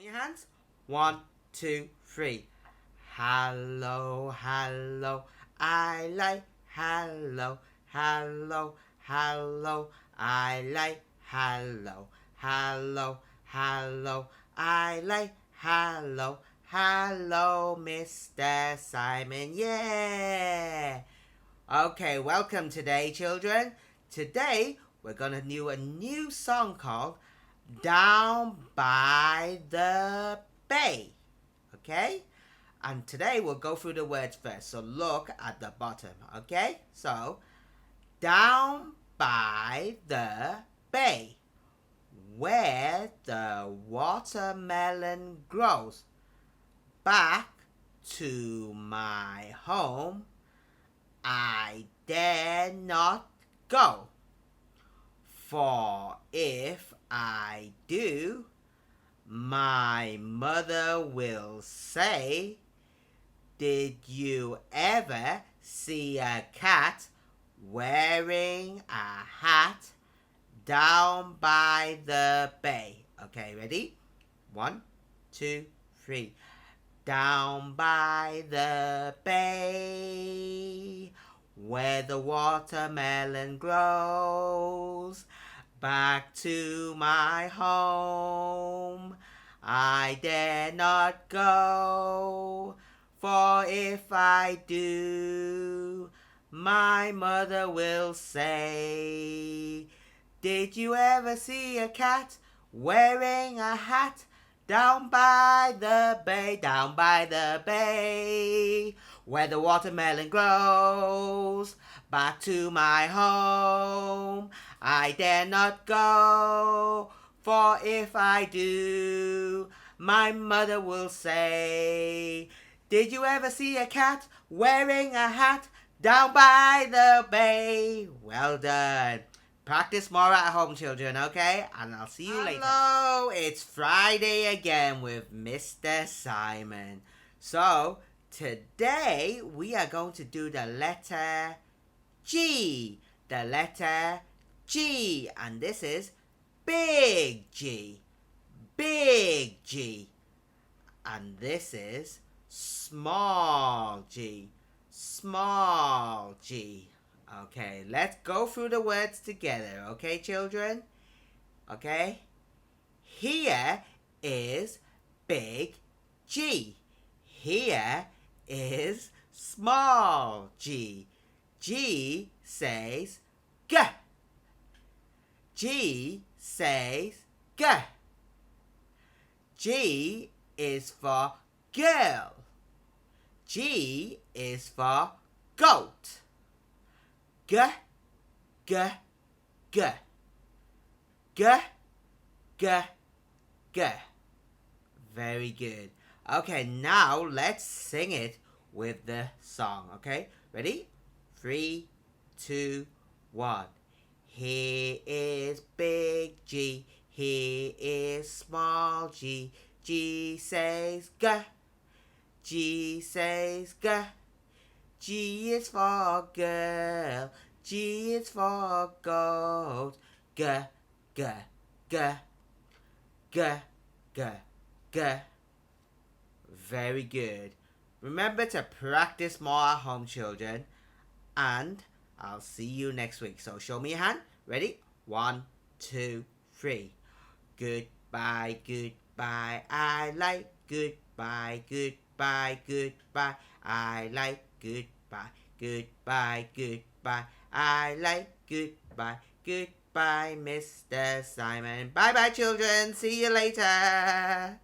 your hands. 1, 2, 3. Hello, hello. I like hello, hello, hello. I like hello, hello, hello. I like hello, hello, Mr. Simon. Yeah. Okay, welcome today, children. Today we're gonna do a new song called Down by the Bay. Okay? And today we'll go through the words first. So look at the bottom. Okay? So, down by the bay, where the watermelon grows, back to my home, I dare not go. For if I do, my mother will say, did you ever see a cat wearing a hat down by the bay? Okay, ready? 1, 2, 3. Down by the bay, where the watermelon grows, back to my home, I dare not go. For if I do, my mother will say, did you ever see a cat wearing a hat down by the bay, down by the bay, where the watermelon grows, back to my home, I dare not go, for if I do, my mother will say, did you ever see a cat wearing a hat down by the bay? Well done. Practice more at home, children, okay? And I'll see you later. Hello, it's Friday again with Mr. Simon. So, today we are going to do the letter G. The letter G. And this is big G. Big G. And this is small G. Small G. Okay, let's go through the words together, okay, children? Okay? Here is big G. Here is small G. G says G. G says G. G is for girl. G is for goat. G, G, G. G, G, G. Very good. Okay, now let's sing it with the song, okay? Ready? 3, 2, 1. Here is big G. Here is small G. G says G. G says G. G is for girl. G is for goat. G, G, G. G, G, G. Very good. Remember to practice more at home, children. And I'll see you next week. So show me your hand. Ready? 1, 2, 3. Goodbye, goodbye. I like goodbye, goodbye, goodbye. I like goodbye, goodbye, goodbye. I like goodbye, goodbye, Mr. Simon. Bye-bye, children. See you later.